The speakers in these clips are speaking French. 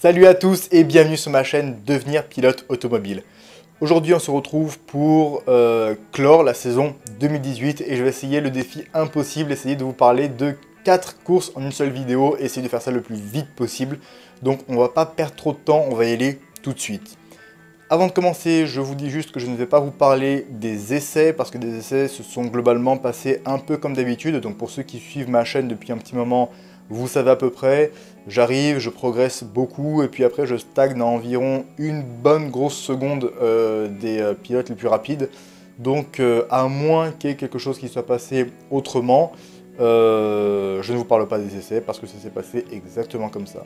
Salut à tous et bienvenue sur ma chaîne Devenir pilote automobile. Aujourd'hui on se retrouve pour clore la saison 2018 et je vais essayer le défi impossible, essayer de vous parler de 4 courses en une seule vidéo, essayer de faire ça le plus vite possible. Donc on va pas perdre trop de temps, on va y aller tout de suite. Avant de commencer, je vous dis juste que je ne vais pas vous parler des essais, parce que des essais se sont globalement passés un peu comme d'habitude. Donc pour ceux qui suivent ma chaîne depuis un petit moment, vous savez à peu près. J'arrive, je progresse beaucoup, et puis après je stagne à environ une bonne grosse seconde des pilotes les plus rapides. Donc à moins qu'il y ait quelque chose qui soit passé autrement, je ne vous parle pas des essais, parce que ça s'est passé exactement comme ça.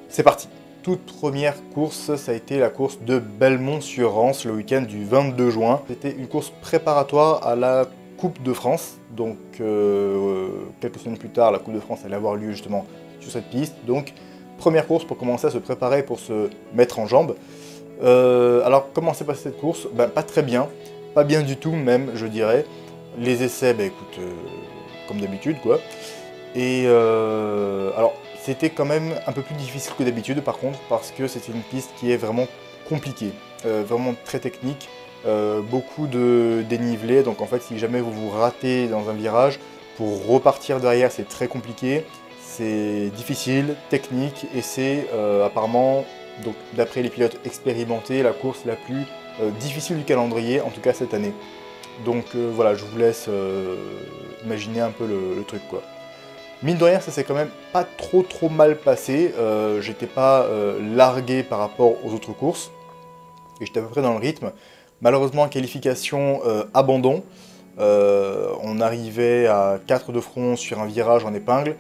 C'est parti! Toute première course, ça a été la course de Belmont-sur-Rance le week-end du 22 juin. C'était une course préparatoire à la Coupe de France. Donc quelques semaines plus tard, la Coupe de France allait avoir lieu justement sur cette piste. Donc première course pour commencer à se préparer, pour se mettre en jambes. Alors comment s'est passée cette course? Pas très bien, pas bien du tout même, je dirais. Les essais, écoute, comme d'habitude quoi. Et alors c'était quand même un peu plus difficile que d'habitude par contre, parce que c'était une piste qui est vraiment compliquée, vraiment très technique, beaucoup de dénivelé, donc en fait si jamais vous vous ratez dans un virage, pour repartir derrière c'est très compliqué, c'est difficile, technique, et c'est apparemment, donc d'après les pilotes expérimentés, la course la plus difficile du calendrier, en tout cas cette année. Donc voilà, je vous laisse imaginer un peu le truc quoi. Mine de rien, ça s'est quand même pas trop mal passé, j'étais pas largué par rapport aux autres courses, et j'étais à peu près dans le rythme. Malheureusement, en qualification, abandon, on arrivait à 4 de front sur un virage en épingle.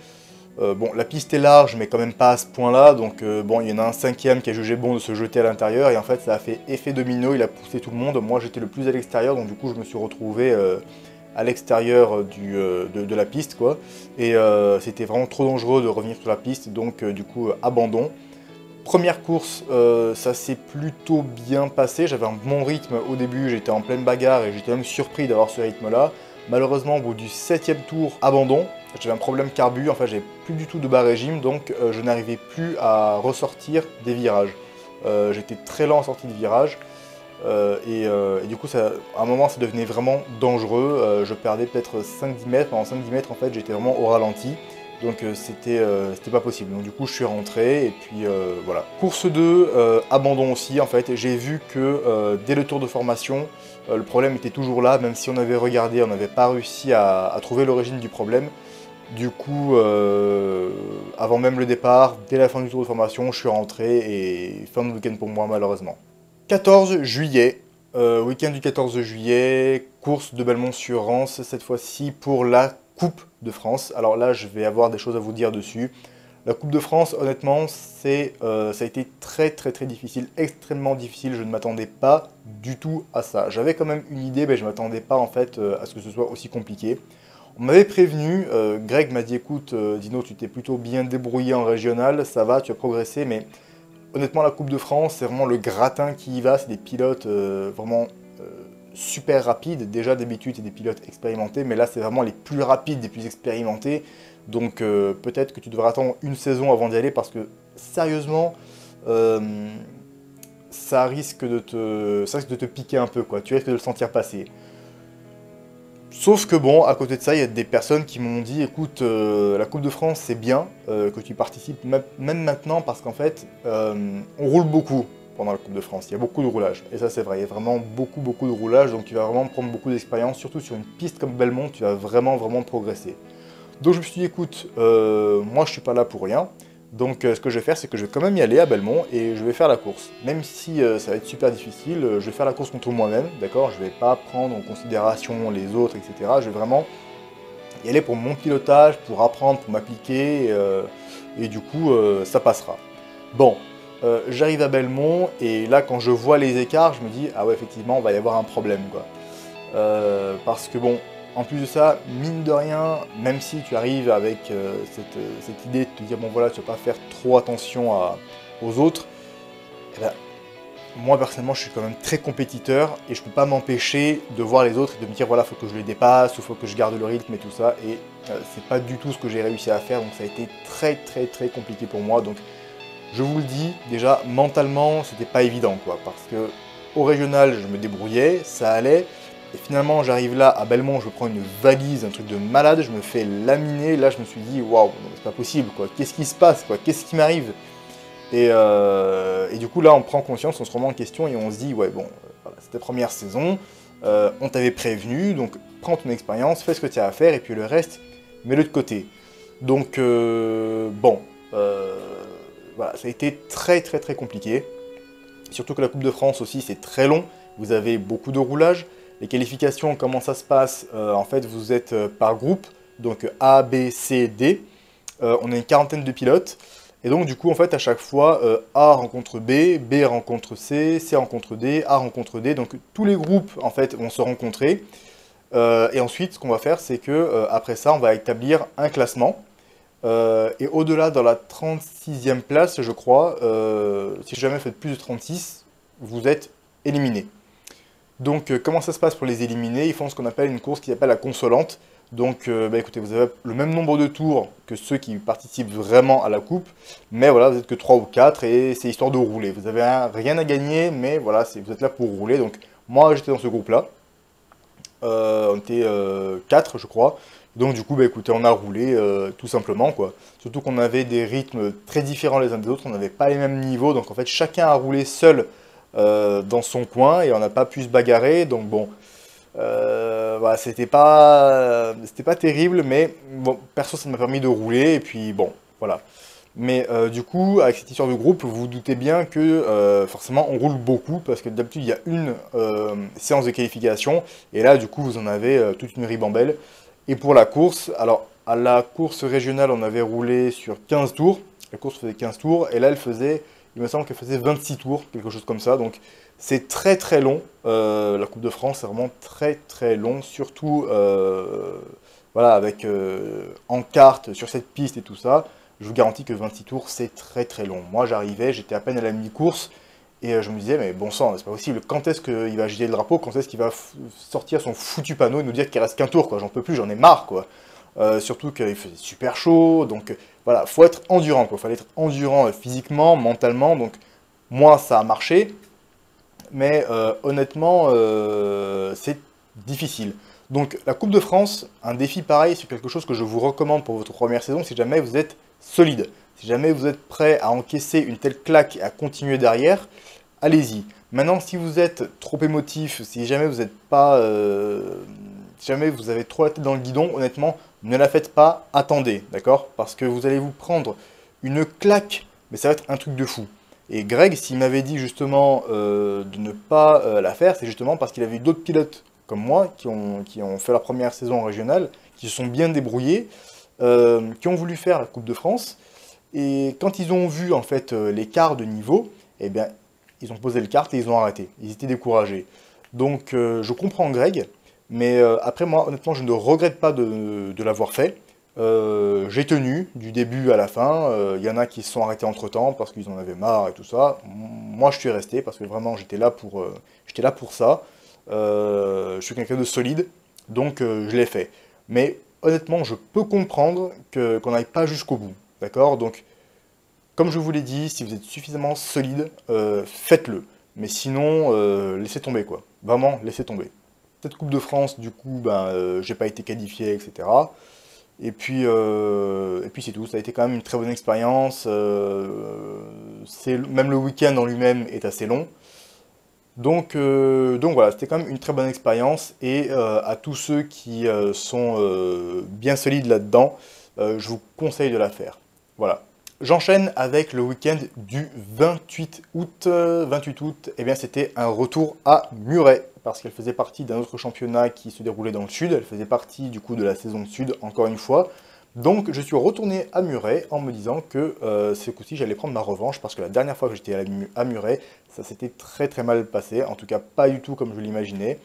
Bon, la piste est large, mais quand même pas à ce point-là, donc bon, il y en a un cinquième qui a jugé bon de se jeter à l'intérieur, et en fait ça a fait effet domino, il a poussé tout le monde. Moi j'étais le plus à l'extérieur, donc du coup je me suis retrouvé à l'extérieur de la piste quoi, et c'était vraiment trop dangereux de revenir sur la piste, donc du coup abandon. Première course, ça s'est plutôt bien passé, j'avais un bon rythme au début, j'étais en pleine bagarre et j'étais même surpris d'avoir ce rythme là. Malheureusement au bout du 7e tour, abandon, j'avais un problème carbu, enfin j'avais plus du tout de bas régime, donc je n'arrivais plus à ressortir des virages. J'étais très lent en sortie de virage. Et du coup, à un moment, ça devenait vraiment dangereux. Je perdais peut-être 5-10 mètres. Pendant 5-10 mètres, en fait, j'étais vraiment au ralenti. Donc, c'était pas possible. Donc, du coup, je suis rentré. Et puis, voilà. Course 2, abandon aussi, en fait. J'ai vu que dès le tour de formation, le problème était toujours là. Même si on avait regardé, on n'avait pas réussi à trouver l'origine du problème. Du coup, avant même le départ, dès la fin du tour de formation, je suis rentré. Et fin de week-end pour moi, malheureusement. 14 juillet, week-end du 14 juillet, course de Belmont-sur-Rance, cette fois-ci pour la Coupe de France. Alors là, je vais avoir des choses à vous dire dessus. La Coupe de France, honnêtement, ça a été très difficile, extrêmement difficile. Je ne m'attendais pas du tout à ça. J'avais quand même une idée, mais je ne m'attendais pas en fait à ce que ce soit aussi compliqué. On m'avait prévenu, Greg m'a dit écoute Dino, tu t'es plutôt bien débrouillé en régional, ça va, tu as progressé, mais honnêtement, la Coupe de France, c'est vraiment le gratin qui y va. C'est des pilotes vraiment super rapides. Déjà, d'habitude, c'est des pilotes expérimentés, mais là, c'est vraiment les plus rapides, les plus expérimentés. Donc, peut-être que tu devrais attendre une saison avant d'y aller, parce que, sérieusement, ça risque de te piquer un peu, quoi. Tu risques de le sentir passer. Sauf que bon, à côté de ça, il y a des personnes qui m'ont dit écoute, la Coupe de France c'est bien que tu participes même maintenant, parce qu'en fait, on roule beaucoup pendant la Coupe de France, il y a beaucoup de roulage, et ça c'est vrai, il y a vraiment beaucoup de roulage, donc tu vas vraiment prendre beaucoup d'expérience, surtout sur une piste comme Belmont, tu vas vraiment progresser. Donc je me suis dit écoute, moi je suis pas là pour rien, donc ce que je vais faire, c'est que je vais quand même y aller à Belmont et je vais faire la course. Même si ça va être super difficile, je vais faire la course contre moi-même, d'accord? Je vais pas prendre en considération les autres, etc. Je vais vraiment y aller pour mon pilotage, pour apprendre, pour m'appliquer, et du coup, ça passera. Bon, j'arrive à Belmont, et là, quand je vois les écarts, je me dis, ah ouais, effectivement, on va y avoir un problème, quoi. Parce que bon, en plus de ça, mine de rien, même si tu arrives avec cette idée de te dire bon voilà, tu vas pas faire trop attention aux autres, eh ben, moi personnellement je suis quand même très compétiteur et je peux pas m'empêcher de voir les autres et de me dire voilà, faut que je les dépasse ou faut que je garde le rythme et tout ça, et c'est pas du tout ce que j'ai réussi à faire, donc ça a été très compliqué pour moi. Donc Je vous le dis, déjà, mentalement, c'était pas évident, quoi, parce que au régional, je me débrouillais, ça allait, et finalement, j'arrive là, à Belmont, je prends une valise, un truc de malade, je me fais laminer, là, je me suis dit, waouh, c'est pas possible, quoi, qu'est-ce qui se passe, quoi, qu'est-ce qui m'arrive? Et du coup, là, on prend conscience, on se remet en question, et on se dit, ouais, bon, voilà, c'était première saison, on t'avait prévenu, donc prends ton expérience, fais ce que tu as à faire, et puis le reste, mets-le de côté. Donc, bon, voilà, ça a été très très très compliqué. Surtout que la Coupe de France aussi, c'est très long. Vous avez beaucoup de roulage. Les qualifications, comment ça se passe? En fait, vous êtes par groupe, donc A, B, C, D. On a une quarantaine de pilotes. Et donc, du coup, en fait, à chaque fois, A rencontre B, B rencontre C, C rencontre D, A rencontre D. Donc, tous les groupes, en fait, vont se rencontrer. Et ensuite, ce qu'on va faire, c'est que après ça, on va établir un classement. Et au-delà, dans la 36e place, je crois, si jamais vous faites plus de 36, vous êtes éliminé. Donc, comment ça se passe pour les éliminer? Ils font ce qu'on appelle une course qui s'appelle la consolante. Donc, bah, écoutez, vous avez le même nombre de tours que ceux qui participent vraiment à la coupe, mais voilà, vous êtes que 3 ou 4 et c'est histoire de rouler. Vous avez rien à gagner, mais voilà, vous êtes là pour rouler. Donc, moi, j'étais dans ce groupe-là. On était 4, je crois. Donc du coup, bah, écoutez, on a roulé tout simplement, quoi. Surtout qu'on avait des rythmes très différents les uns des autres, on n'avait pas les mêmes niveaux, donc en fait chacun a roulé seul dans son coin et on n'a pas pu se bagarrer. Donc bon, voilà, c'était pas terrible, mais bon, perso ça m'a permis de rouler et puis bon, voilà. Mais du coup, avec cette histoire de groupe, vous vous doutez bien que forcément on roule beaucoup parce que d'habitude il y a une séance de qualification et là du coup vous en avez toute une ribambelle. Et pour la course, alors à la course régionale on avait roulé sur 15 tours, la course faisait 15 tours et là elle faisait, il me semble qu'elle faisait 26 tours, quelque chose comme ça. Donc c'est très très long, la Coupe de France c'est vraiment très très long, surtout voilà, avec en carte sur cette piste et tout ça. Je vous garantis que 26 tours, c'est très très long. Moi, j'arrivais, j'étais à peine à la mi-course, et je me disais, mais bon sang, c'est pas possible. Quand est-ce qu'il va agiter le drapeau? Quand est-ce qu'il va sortir son foutu panneau et nous dire qu'il reste qu'un tour, quoi? J'en peux plus, j'en ai marre, quoi. Surtout qu'il faisait super chaud, donc voilà, faut être endurant, quoi. Fallait être endurant physiquement, mentalement, donc moi, ça a marché, mais honnêtement, c'est difficile. Donc la Coupe de France, un défi pareil, c'est quelque chose que je vous recommande pour votre première saison si jamais vous êtes solide. Si jamais vous êtes prêt à encaisser une telle claque et à continuer derrière, allez-y. Maintenant, si vous êtes trop émotif, si jamais vous n'êtes pas, si jamais vous avez trop la tête dans le guidon, honnêtement, ne la faites pas, attendez, d'accord? Parce que vous allez vous prendre une claque, mais ça va être un truc de fou. Et Greg, s'il m'avait dit justement de ne pas la faire, c'est justement parce qu'il avait eu d'autres pilotes comme moi qui ont fait leur première saison régionale, qui se sont bien débrouillés, qui ont voulu faire la Coupe de France. Et quand ils ont vu en fait l'écart de niveau, eh bien, ils ont posé le kart et ils ont arrêté. Ils étaient découragés. Donc je comprends Greg, mais après moi, honnêtement, je ne regrette pas de l'avoir fait. J'ai tenu du début à la fin. Il y en a qui se sont arrêtés entre-temps parce qu'ils en avaient marre et tout ça. Moi, je suis resté parce que vraiment, j'étais là pour ça. Je suis quelqu'un de solide, donc je l'ai fait. Mais honnêtement, je peux comprendre qu'on n'aille pas jusqu'au bout. D'accord? Donc, comme je vous l'ai dit, si vous êtes suffisamment solide, faites-le. Mais sinon, laissez tomber, quoi. Vraiment, laissez tomber. Cette Coupe de France, du coup, ben, j'ai pas été qualifié, etc. Et puis c'est tout. Ça a été quand même une très bonne expérience. Même le week-end en lui-même est assez long. Donc voilà, c'était quand même une très bonne expérience. Et à tous ceux qui sont bien solides là-dedans, je vous conseille de la faire. Voilà. J'enchaîne avec le week-end du 28 août. 28 août, eh bien, c'était un retour à Muret, parce qu'elle faisait partie d'un autre championnat qui se déroulait dans le sud. Elle faisait partie du coup de la saison sud, encore une fois. Donc je suis retourné à Muret en me disant que ce coup-ci j'allais prendre ma revanche, parce que la dernière fois que j'étais à Muret, ça s'était très très mal passé, en tout cas pas du tout comme je l'imaginais.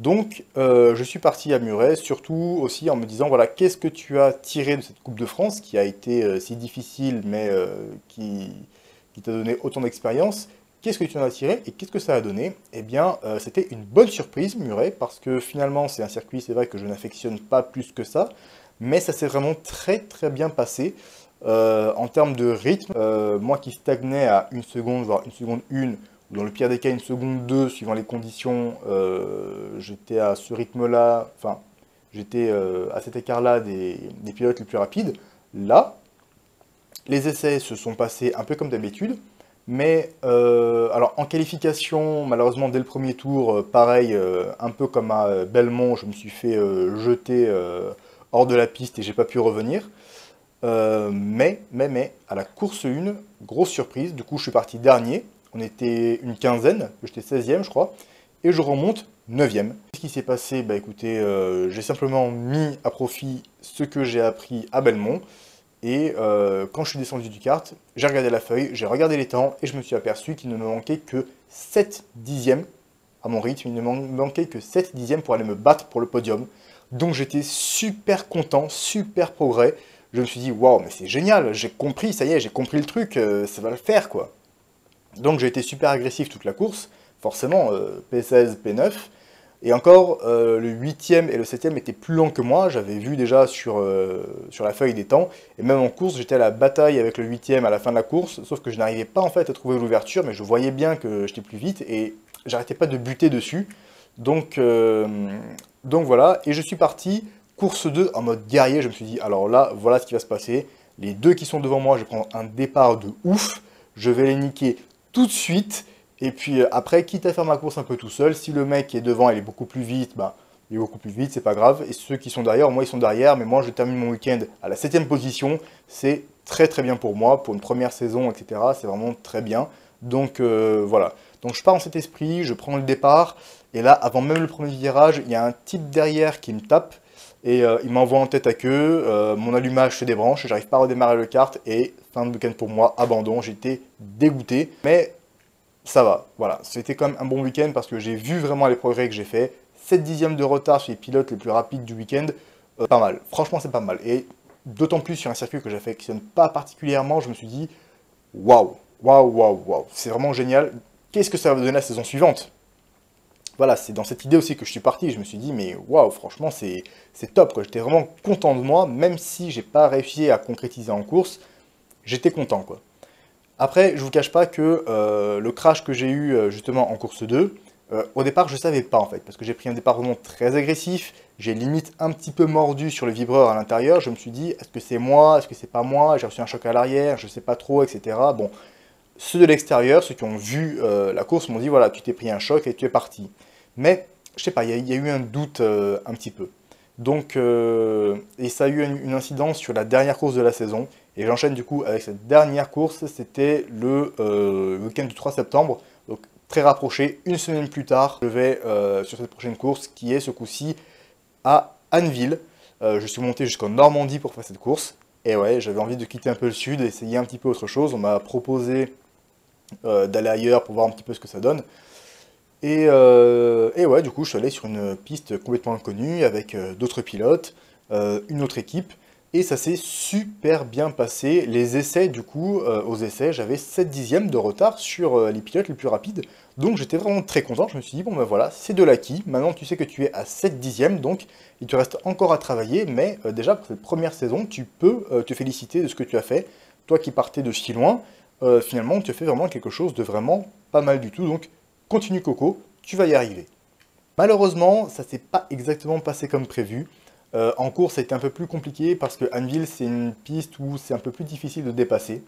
Donc, je suis parti à Muret, surtout aussi en me disant, voilà, qu'est-ce que tu as tiré de cette Coupe de France, qui a été si difficile, mais qui t'a donné autant d'expérience? Qu'est-ce que tu en as tiré et qu'est-ce que ça a donné? Eh bien, c'était une bonne surprise, Muret, parce que finalement, c'est un circuit, c'est vrai que je n'affectionne pas plus que ça, mais ça s'est vraiment très très bien passé. En termes de rythme, moi qui stagnais à 1 seconde, voire 1 seconde 1, ou dans le pire des cas 1 seconde 2, suivant les conditions, j'étais à ce rythme-là, enfin, j'étais à cet écart-là des pilotes les plus rapides. Là, les essais se sont passés un peu comme d'habitude, mais alors en qualification, malheureusement dès le premier tour, pareil, un peu comme à Belmont, je me suis fait jeter hors de la piste et j'ai pas pu revenir. Mais, à la course 1, grosse surprise, du coup je suis parti dernier, on était une quinzaine, j'étais 16e je crois, et je remonte 9e. Qu'est-ce qui s'est passé? Bah écoutez, j'ai simplement mis à profit ce que j'ai appris à Belmont, et quand je suis descendu du kart, j'ai regardé la feuille, j'ai regardé les temps, et je me suis aperçu qu'il ne me manquait que 7 dixièmes à mon rythme, il ne me manquait que 7 dixièmes pour aller me battre pour le podium. Donc j'étais super content, super progrès. Je me suis dit, waouh, mais c'est génial, j'ai compris, ça y est, j'ai compris le truc, ça va le faire, quoi. Donc j'ai été super agressif toute la course, forcément, P16, P9. Et encore, le 8e et le 7e étaient plus lents que moi, j'avais vu déjà sur la feuille des temps. Et même en course, j'étais à la bataille avec le 8e à la fin de la course, sauf que je n'arrivais pas en fait à trouver l'ouverture, mais je voyais bien que j'étais plus vite et j'arrêtais pas de buter dessus. Donc, donc voilà, et je suis parti, course 2 en mode guerrier, je me suis dit, alors là, voilà ce qui va se passer. Les deux qui sont devant moi, je vais prendre un départ de ouf, je vais les niquer tout de suite, et puis après, quitte à faire ma course un peu tout seul, si le mec qui est devant, il est beaucoup plus vite, bah, il est beaucoup plus vite, c'est pas grave, et ceux qui sont derrière, moi ils sont derrière, mais moi je termine mon week-end à la 7e position, c'est très très bien pour moi, pour une première saison, etc., c'est vraiment très bien. Donc voilà, donc je pars dans cet esprit, je prends le départ, et là, avant même le premier virage, il y a un type derrière qui me tape, et il m'envoie en tête à queue, mon allumage se débranche, j'arrive pas à redémarrer le kart, et fin de week-end pour moi, abandon, j'étais dégoûté, mais ça va, voilà, c'était quand même un bon week-end parce que j'ai vu vraiment les progrès que j'ai fait, 7 dixièmes de retard sur les pilotes les plus rapides du week-end, pas mal, franchement c'est pas mal, et d'autant plus sur un circuit que j'affectionne pas particulièrement, je me suis dit, waouh, waouh, waouh, waouh, c'est vraiment génial, qu'est-ce que ça va donner la saison suivante? Voilà, c'est dans cette idée aussi que je suis parti. Je me suis dit, mais waouh, franchement, c'est top, quoi. J'étais vraiment content de moi, même si j'ai pas réussi à concrétiser en course, j'étais content, quoi. Après, je vous cache pas que le crash que j'ai eu justement en course 2, au départ, je savais pas en fait, parce que j'ai pris un départ vraiment très agressif, j'ai limite un petit peu mordu sur le vibreur à l'intérieur. Je me suis dit, est-ce que c'est moi, est-ce que c'est pas moi, j'ai reçu un choc à l'arrière, je sais pas trop, etc. Bon, ceux de l'extérieur, ceux qui ont vu la course, m'ont dit voilà, tu t'es pris un choc et tu es parti. Mais, je sais pas, il y a eu un doute un petit peu. Donc, et ça a eu une incidence sur la dernière course de la saison. Et j'enchaîne du coup avec cette dernière course, c'était le week-end du 3 septembre. Donc, très rapproché, une semaine plus tard, je vais sur cette prochaine course qui est ce coup-ci à Anneville. Je suis monté jusqu'en Normandie pour faire cette course. Et ouais, j'avais envie de quitter un peu le sud, essayer un petit peu autre chose. On m'a proposé d'aller ailleurs pour voir un petit peu ce que ça donne. Et ouais, du coup, je suis allé sur une piste complètement inconnue avec d'autres pilotes, une autre équipe, et ça s'est super bien passé. Les essais, du coup, aux essais, j'avais 7 dixièmes de retard sur les pilotes les plus rapides, donc j'étais vraiment très content. Je me suis dit, bon ben voilà, c'est de l'acquis. Maintenant, tu sais que tu es à 7 dixièmes, donc il te reste encore à travailler, mais déjà pour cette première saison, tu peux te féliciter de ce que tu as fait. Toi qui partais de si loin, finalement, tu as fait vraiment quelque chose de vraiment pas mal du tout, donc continue Coco, tu vas y arriver. Malheureusement, ça s'est pas exactement passé comme prévu. En course, ça a été un peu plus compliqué parce que Anneville, c'est une piste où c'est un peu plus difficile de dépasser.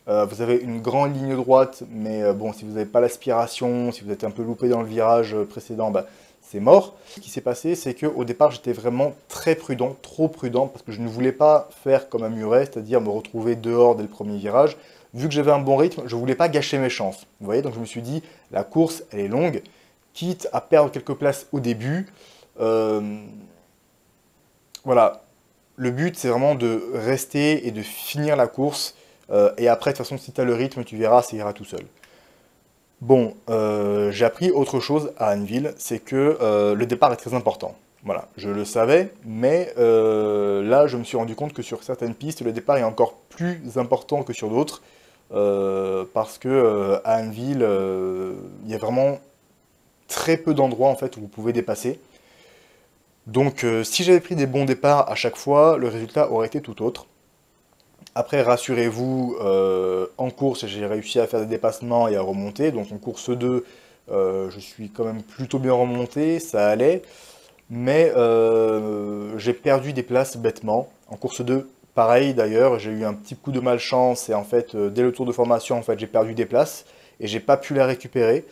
Vous avez une grande ligne droite, mais bon, si vous n'avez pas l'aspiration, si vous êtes un peu loupé dans le virage précédent, bah, c'est mort. Ce qui s'est passé, c'est qu'au départ, j'étais vraiment très prudent, trop prudent, parce que je ne voulais pas faire comme un muret, c'est-à-dire me retrouver dehors dès le premier virage. Vu que j'avais un bon rythme, je ne voulais pas gâcher mes chances. Vous voyez, donc je me suis dit, la course, elle est longue, quitte à perdre quelques places au début. Voilà, le but, c'est vraiment de rester et de finir la course. Et après, de toute façon, si tu as le rythme, tu verras, ça ira tout seul. Bon, j'ai appris autre chose à Anneville, c'est que le départ est très important. Voilà, je le savais, mais là, je me suis rendu compte que sur certaines pistes, le départ est encore plus important que sur d'autres, parce que à Anneville, il y a vraiment très peu d'endroits en fait où vous pouvez dépasser. Donc, si j'avais pris des bons départs à chaque fois, le résultat aurait été tout autre. Après, rassurez-vous, en course, j'ai réussi à faire des dépassements et à remonter. Donc en course 2, je suis quand même plutôt bien remonté, ça allait. Mais j'ai perdu des places bêtement. En course 2, pareil d'ailleurs, j'ai eu un petit coup de malchance et en fait, dès le tour de formation, en fait, j'ai perdu des places et j'ai pas pu les récupérer.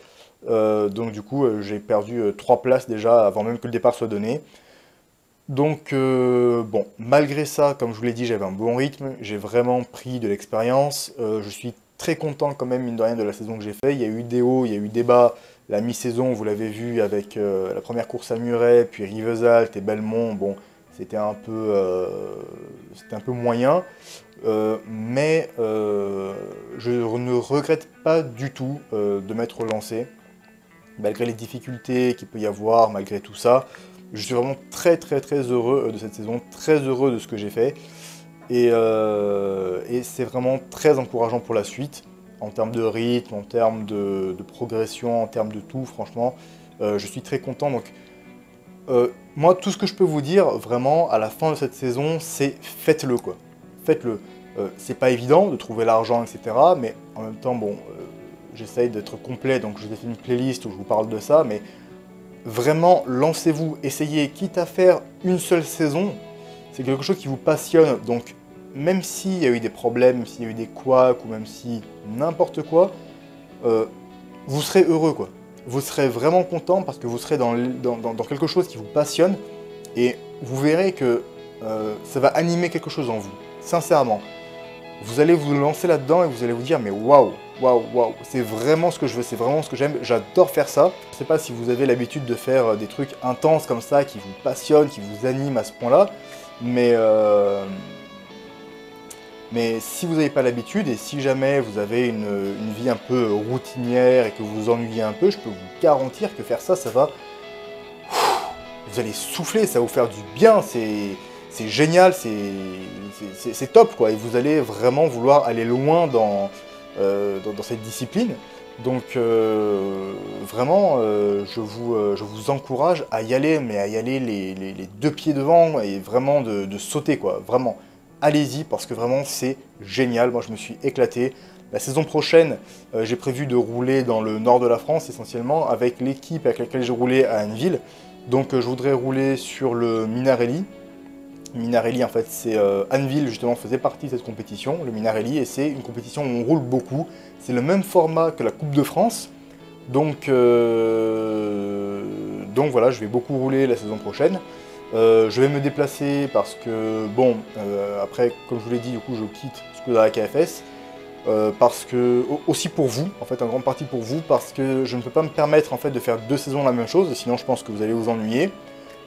Donc du coup, j'ai perdu 3 places déjà avant même que le départ soit donné. Donc bon, malgré ça, comme je vous l'ai dit, j'avais un bon rythme, j'ai vraiment pris de l'expérience. Je suis très content quand même, mine de rien, de la saison que j'ai fait. Il y a eu des hauts, il y a eu des bas. La mi-saison, vous l'avez vu avec la première course à Muret, puis Rivesaltes et Belmont. Bon, c'était un peu moyen. Mais je ne regrette pas du tout de m'être lancé, malgré les difficultés qu'il peut y avoir, malgré tout ça. Je suis vraiment très très très heureux de cette saison, très heureux de ce que j'ai fait. Et c'est vraiment très encourageant pour la suite, en termes de rythme, en termes de progression, en termes de tout, franchement. Je suis très content. Donc, moi, tout ce que je peux vous dire, vraiment, à la fin de cette saison, c'est faites-le, quoi. Faites-le. C'est pas évident de trouver l'argent, etc. Mais en même temps, bon, j'essaye d'être complet, donc je vous ai fait une playlist où je vous parle de ça, mais vraiment, lancez-vous, essayez, quitte à faire une seule saison, c'est quelque chose qui vous passionne, donc même s'il y a eu des problèmes, s'il y a eu des couacs, ou même si n'importe quoi, vous serez heureux, quoi. Vous serez vraiment content parce que vous serez dans quelque chose qui vous passionne, et vous verrez que ça va animer quelque chose en vous, sincèrement. Vous allez vous lancer là-dedans et vous allez vous dire, mais waouh, waouh, waouh, c'est vraiment ce que je veux, c'est vraiment ce que j'aime, j'adore faire ça. Je ne sais pas si vous avez l'habitude de faire des trucs intenses comme ça, qui vous passionnent, qui vous animent à ce point-là, mais, mais si vous n'avez pas l'habitude et si jamais vous avez une vie un peu routinière et que vous vous ennuyez un peu, je peux vous garantir que faire ça, ça va... Vous allez souffler, ça va vous faire du bien, c'est génial, c'est top, quoi. Et vous allez vraiment vouloir aller loin dans cette discipline. Donc vraiment, je vous encourage à y aller, mais à y aller les deux pieds devant et vraiment de sauter, quoi. Vraiment, allez-y parce que vraiment c'est génial. Moi, je me suis éclaté. La saison prochaine, j'ai prévu de rouler dans le nord de la France essentiellement avec l'équipe avec laquelle j'ai roulé à Anneville. Donc je voudrais rouler sur le Minarelli. Minarelli, en fait, c'est Anneville, justement, faisait partie de cette compétition, le Minarelli, et c'est une compétition où on roule beaucoup. C'est le même format que la Coupe de France. Donc voilà, je vais beaucoup rouler la saison prochaine. Je vais me déplacer parce que, bon, après, comme je vous l'ai dit, du coup, je quitte Scuderia KFS. Parce que, aussi pour vous, en fait, en grande partie pour vous, parce que je ne peux pas me permettre, en fait, de faire 2 saisons la même chose, sinon je pense que vous allez vous ennuyer.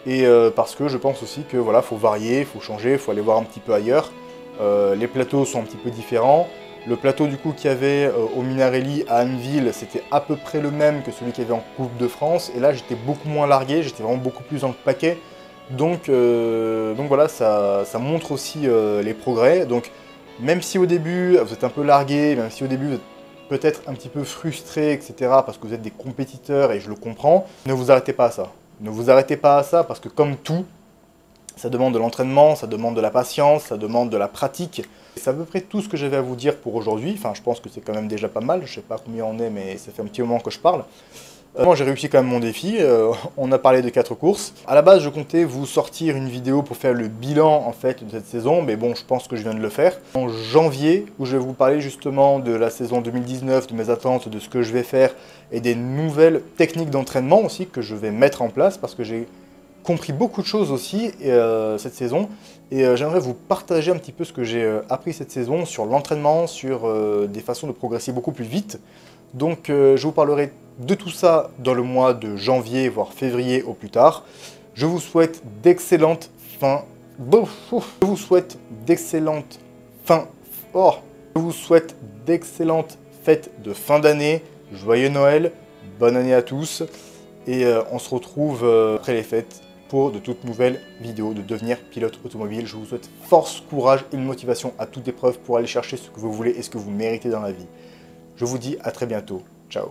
Et parce que je pense aussi que voilà, faut varier, faut changer, faut aller voir un petit peu ailleurs. Les plateaux sont un petit peu différents. Le plateau du coup qu'il y avait au Minarelli à Anneville, c'était à peu près le même que celui qu'il y avait en Coupe de France. Et là, j'étais beaucoup moins largué, j'étais vraiment beaucoup plus dans le paquet. Donc voilà, ça montre aussi les progrès. Donc même si au début vous êtes un peu largué, même si au début vous êtes peut-être un petit peu frustré, etc. parce que vous êtes des compétiteurs et je le comprends, ne vous arrêtez pas à ça. Ne vous arrêtez pas à ça parce que comme tout, ça demande de l'entraînement, ça demande de la patience, ça demande de la pratique. C'est à peu près tout ce que j'avais à vous dire pour aujourd'hui. Enfin, je pense que c'est quand même déjà pas mal. Je sais pas combien on est, mais ça fait un petit moment que je parle. Moi, j'ai réussi quand même mon défi. On a parlé de 4 courses. À la base, je comptais vous sortir une vidéo pour faire le bilan en fait de cette saison, mais bon, je pense que je viens de le faire. En janvier, où je vais vous parler justement de la saison 2019, de mes attentes, de ce que je vais faire et des nouvelles techniques d'entraînement aussi que je vais mettre en place parce que j'ai compris beaucoup de choses aussi cette saison et j'aimerais vous partager un petit peu ce que j'ai appris cette saison sur l'entraînement, sur des façons de progresser beaucoup plus vite. Donc je vous parlerai de tout ça dans le mois de janvier, voire février au plus tard. Je vous souhaite d'excellentes fins... Je vous souhaite d'excellentes fins... Oh. Je vous souhaite d'excellentes fêtes de fin d'année. Joyeux Noël, bonne année à tous. Et on se retrouve après les fêtes pour de toutes nouvelles vidéos de devenir pilote automobile. Je vous souhaite force, courage et une motivation à toute épreuve pour aller chercher ce que vous voulez et ce que vous méritez dans la vie. Je vous dis à très bientôt. Ciao.